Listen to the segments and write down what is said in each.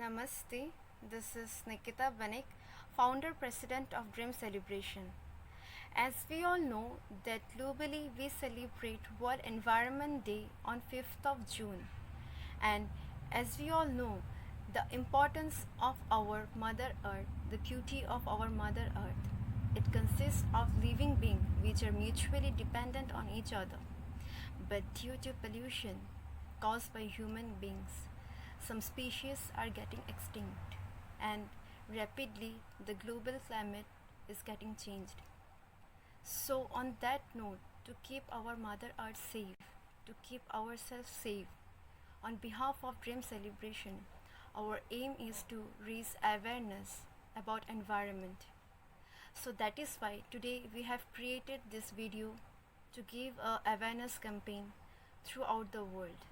Namaste, this is Nikita Banik, founder president of Dream Celebration. As we all know that globally we celebrate World Environment Day on 5th of June, and as we all know the importance of our Mother Earth, the beauty of our Mother Earth. It consists of living beings which are mutually dependent on each other. But due to pollution caused by human beings, some species are getting extinct, and rapidly the global climate is getting changed. So, on that note, to keep our Mother Earth safe, to keep ourselves safe, on behalf of Dream Celebration, our aim is to raise awareness about environment. So that is why today we have created this video to give a awareness campaign throughout the world.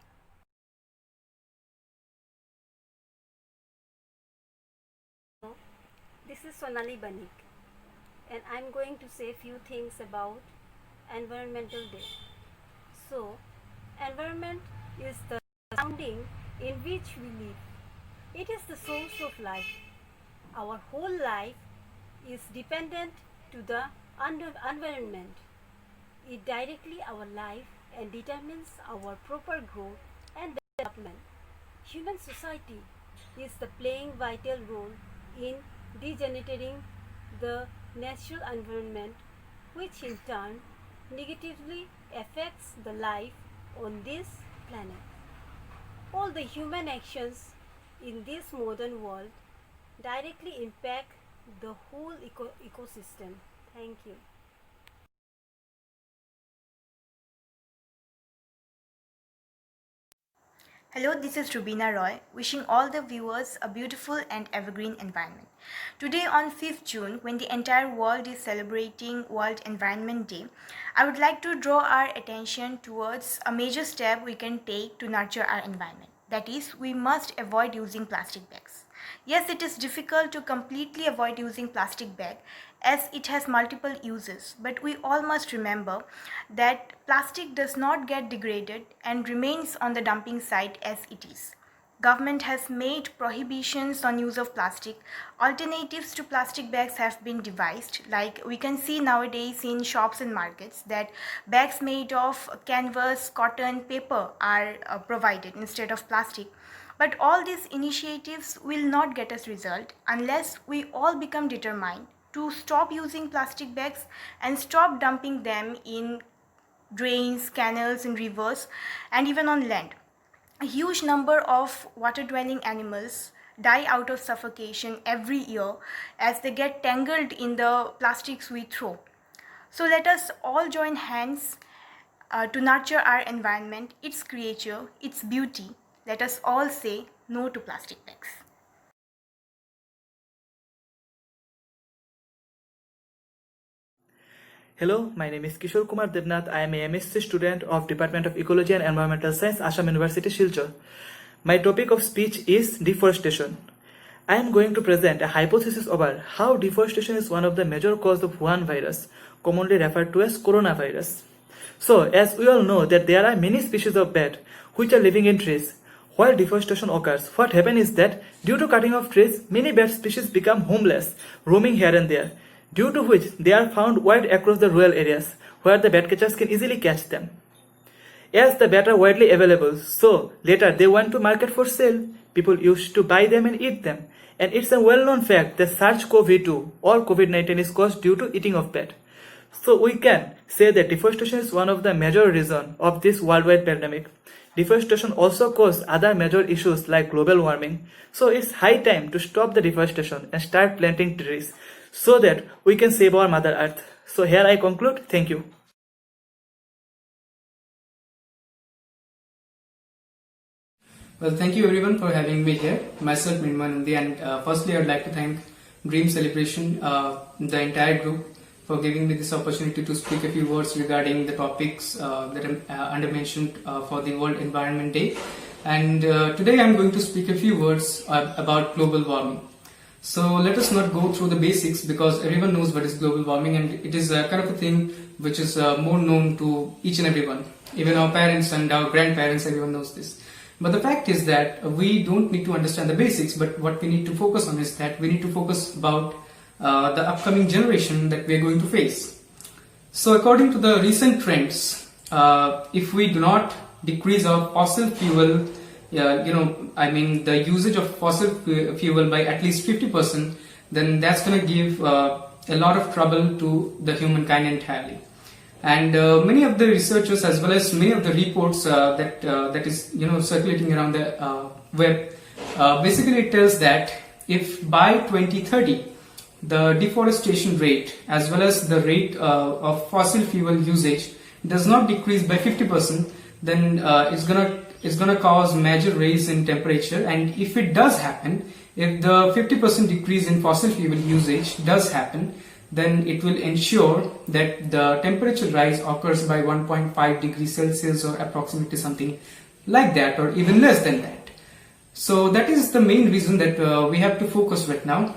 This is Sonali Banik, and I'm going to say a few things about Environmental Day. So, environment is the surrounding in which we live. It is the source of life. Our whole life is dependent to the environment. It directly our life and determines our proper growth and development. Human society is the playing vital role in degenerating the natural environment, which in turn negatively affects the life on this planet. All the human actions in this modern world directly impact the whole ecosystem. Thank you. Hello, this is Rubina Roy, wishing all the viewers a beautiful and evergreen environment. Today on 5th June, when the entire world is celebrating World Environment Day, I would like to draw our attention towards a major step we can take to nurture our environment. That is, we must avoid using plastic bags. Yes, it is difficult to completely avoid using plastic bag as it has multiple uses, but we all must remember that plastic does not get degraded and remains on the dumping site as it is. Government has made prohibitions on use of plastic. Alternatives to plastic bags have been devised, like we can see nowadays in shops and markets that bags made of canvas, cotton, paper are provided instead of plastic. But all these initiatives will not get us result unless we all become determined to stop using plastic bags and stop dumping them in drains, canals, and rivers, and even on land. A huge number of water-dwelling animals die out of suffocation every year as they get tangled in the plastics we throw. So let us all join hands to nurture our environment, its creature, its beauty. Let us all say no to plastic bags. Hello, my name is Kishore Kumar Devnath. I am a MSc student of Department of Ecology and Environmental Science, Assam University, Silchar. My topic of speech is deforestation. I am going to present a hypothesis about how deforestation is one of the major causes of Wuhan virus, commonly referred to as coronavirus. So, as we all know that there are many species of bat which are living in trees. While deforestation occurs, what happens is that due to cutting of trees, many bat species become homeless, roaming here and there, due to which they are found wide across the rural areas where the bat catchers can easily catch them. As the bat are widely available, so later they went to market for sale. People used to buy them and eat them. And it's a well-known fact that SARS-CoV-2 or COVID-19 is caused due to eating of bat. So we can say that deforestation is one of the major reasons of this worldwide pandemic. Deforestation also causes other major issues like global warming. So it's high time to stop the deforestation and start planting trees so that we can save our Mother Earth. So here I conclude. Thank you. Well, thank you everyone for having me here. Myself, Mirmanandi, and firstly, I'd like to thank Dream Celebration, the entire group, for giving me this opportunity to speak a few words regarding the topics that are under-mentioned for the World Environment Day. And today I'm going to speak a few words about global warming. So let us not go through the basics because everyone knows what is global warming, and it is kind of a thing which is more known to each and everyone. Even our parents and our grandparents, everyone knows this. But the fact is that we don't need to understand the basics, but what we need to focus on is that we need to focus about the upcoming generation that we are going to face. So according to the recent trends, if we do not decrease our fossil fuel, the usage of fossil fuel by at least 50%, then that's going to give a lot of trouble to the humankind entirely. And many of the researchers, as well as many of the reports that is circulating around the web, basically it tells that if by 2030 the deforestation rate as well as the rate of fossil fuel usage does not decrease by 50%, then it's gonna cause major rise in temperature. And if it does happen, if the 50% decrease in fossil fuel usage does happen, then it will ensure that the temperature rise occurs by 1.5 degrees Celsius or approximately something like that, or even less than that. So that is the main reason that we have to focus right now,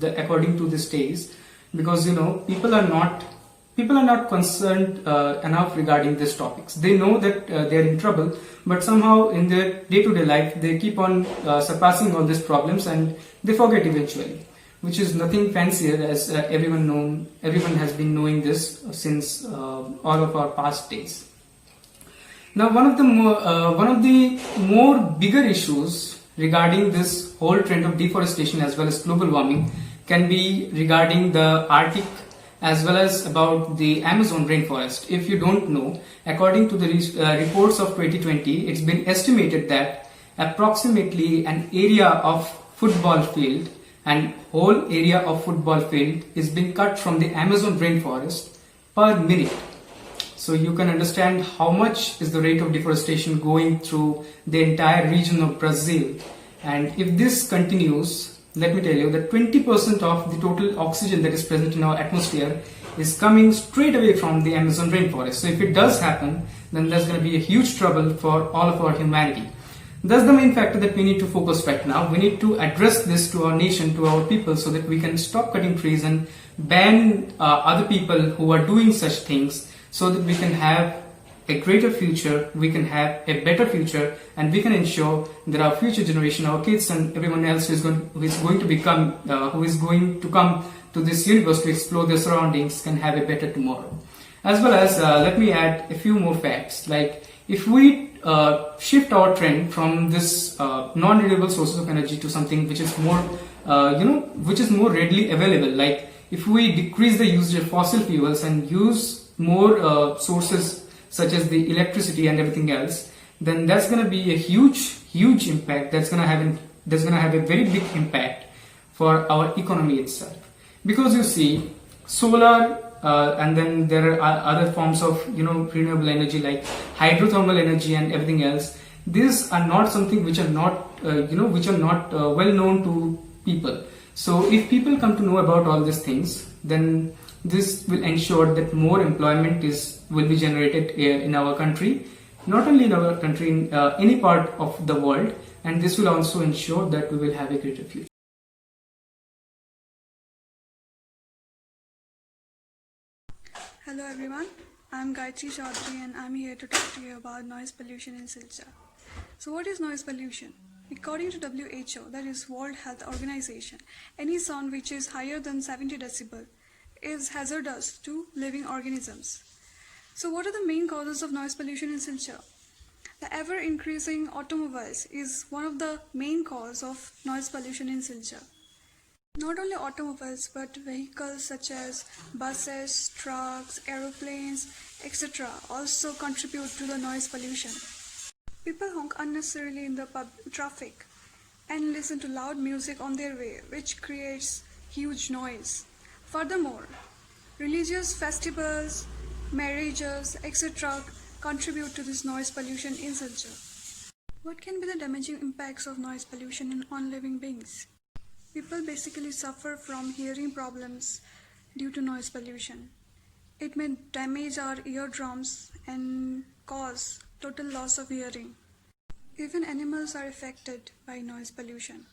according to the studies, because people are not concerned enough regarding these topics. They know that they are in trouble, but somehow in their day-to-day life they keep on surpassing all these problems and they forget eventually, which is nothing fancier, as everyone has been knowing this since all of our past days. Now, one of the more bigger issues regarding this whole trend of deforestation as well as global warming can be regarding the Arctic as well as about the Amazon rainforest. If you don't know, according to the reports of 2020, it's been estimated that approximately an area of football field and whole area of football field is being cut from the Amazon rainforest per minute. So you can understand how much is the rate of deforestation going through the entire region of Brazil. And if this continues, let me tell you that 20% of the total oxygen that is present in our atmosphere is coming straight away from the Amazon rainforest. So if it does happen, then there's going to be a huge trouble for all of our humanity. That's the main factor that we need to focus right now. We need to address this to our nation, to our people, so that we can stop cutting trees and ban other people who are doing such things, so that we can have a greater future, we can have a better future, and we can ensure that our future generation, our kids and everyone else who is going to come to this universe to explore their surroundings can have a better tomorrow. As well as, let me add a few more facts, like if we shift our trend from this non-renewable sources of energy to something which is more, which is more readily available, like if we decrease the usage of fossil fuels and use more sources such as the electricity and everything else, then that's going to be a huge impact. That's going to have a very big impact for our economy itself. Because you see, solar and then there are other forms of renewable energy like hydrothermal energy and everything else. These are not something which are not well known to people. So if people come to know about all these things, then this will ensure that more employment will be generated in our country, not only in our country, in any part of the world, and this will also ensure that we will have a greater future. Hello everyone, I'm Gayatri Chaudhary and I'm here to talk to you about noise pollution in Silchar. So what is noise pollution? According to WHO, that is World Health Organization, any sound which is higher than 70 decibel is hazardous to living organisms. So what are the main causes of noise pollution in Silchar? The ever increasing automobiles is one of the main cause of noise pollution in Silchar. Not only automobiles but vehicles such as buses, trucks, aeroplanes, etc. also contribute to the noise pollution. People honk unnecessarily in the traffic and listen to loud music on their way, which creates huge noise. Furthermore, religious festivals, marriages, etc. contribute to this noise pollution in Silchar. What can be the damaging impacts of noise pollution on living beings? People basically suffer from hearing problems due to noise pollution. It may damage our eardrums and cause total loss of hearing. Even animals are affected by noise pollution.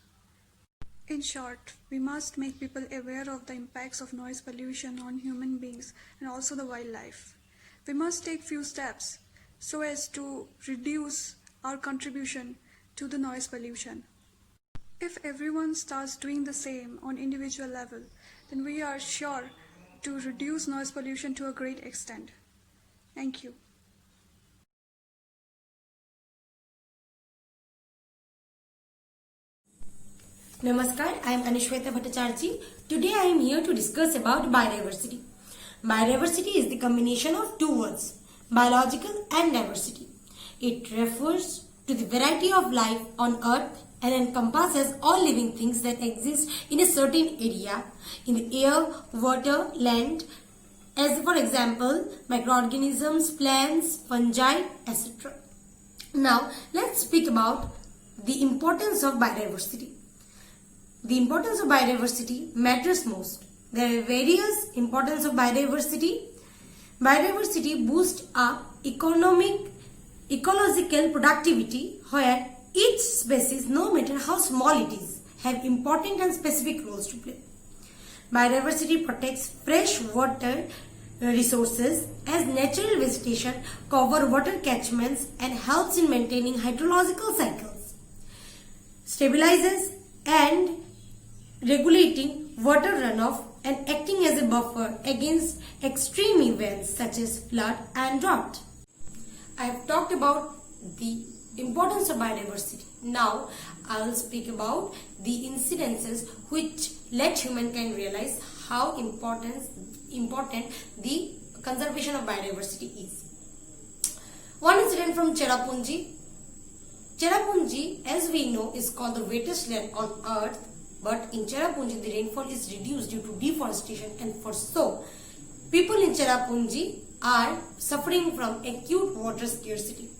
In short, we must make people aware of the impacts of noise pollution on human beings and also the wildlife. We must take few steps so as to reduce our contribution to the noise pollution. If everyone starts doing the same on individual level, then we are sure to reduce noise pollution to a great extent. Thank you. Namaskar, I am Anushweta Bhattacharjee. Today I am here to discuss about biodiversity. Biodiversity is the combination of two words, biological and diversity. It refers to the variety of life on earth and encompasses all living things that exist in a certain area, in the air, water, land, as for example, microorganisms, plants, fungi, etc. Now, let's speak about the importance of biodiversity. The importance of biodiversity matters most. There are various importance of biodiversity. Biodiversity boosts up ecological productivity where each species, no matter how small it is, have important and specific roles to play. Biodiversity protects fresh water resources as natural vegetation cover water catchments and helps in maintaining hydrological cycles. Stabilizes and regulating water runoff and acting as a buffer against extreme events such as flood and drought. I have talked about the importance of biodiversity. Now I will speak about the incidences which let humankind realize how important the conservation of biodiversity is. One incident from Cherrapunji. Cherrapunji, as we know, is called the wettest land on earth. But in Cherrapunji, the rainfall is reduced due to deforestation, and for so, people in Cherrapunji are suffering from acute water scarcity.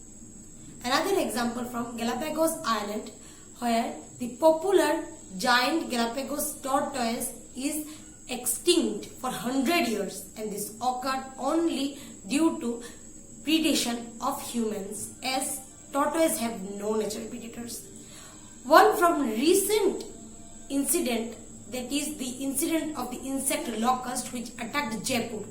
Another example from Galapagos Island, where the popular giant Galapagos tortoise is extinct for 100 years, and this occurred only due to predation of humans, as tortoises have no natural predators. One from recent incident, that is the incident of the insect locust which attacked Jaipur.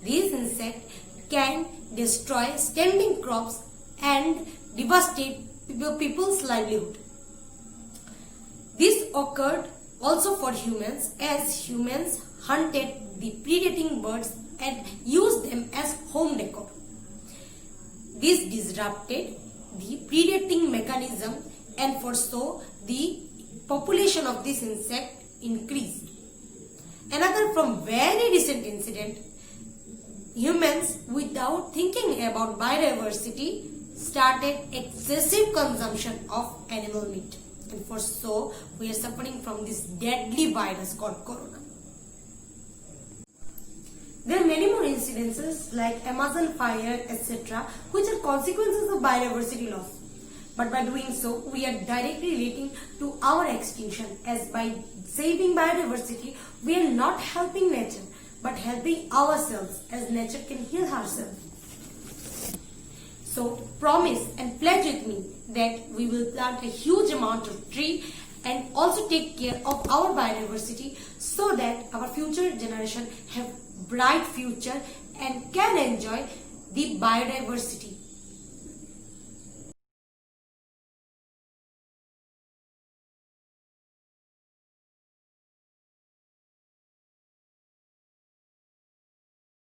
This insect can destroy standing crops and devastate people's livelihood. This occurred also for humans, as humans hunted the predating birds and used them as home decor. This disrupted the predating mechanism, and for so the population of this insect increased. Another from very recent incident, humans, without thinking about biodiversity, started excessive consumption of animal meat, and for so we are suffering from this deadly virus called corona. There are many more incidences like Amazon fire, etc., which are consequences of biodiversity loss. But by doing so, we are directly relating to our extinction, as by saving biodiversity, we are not helping nature, but helping ourselves, as nature can heal herself. So, promise and pledge with me that we will plant a huge amount of tree and also take care of our biodiversity so that our future generation have bright future and can enjoy the biodiversity.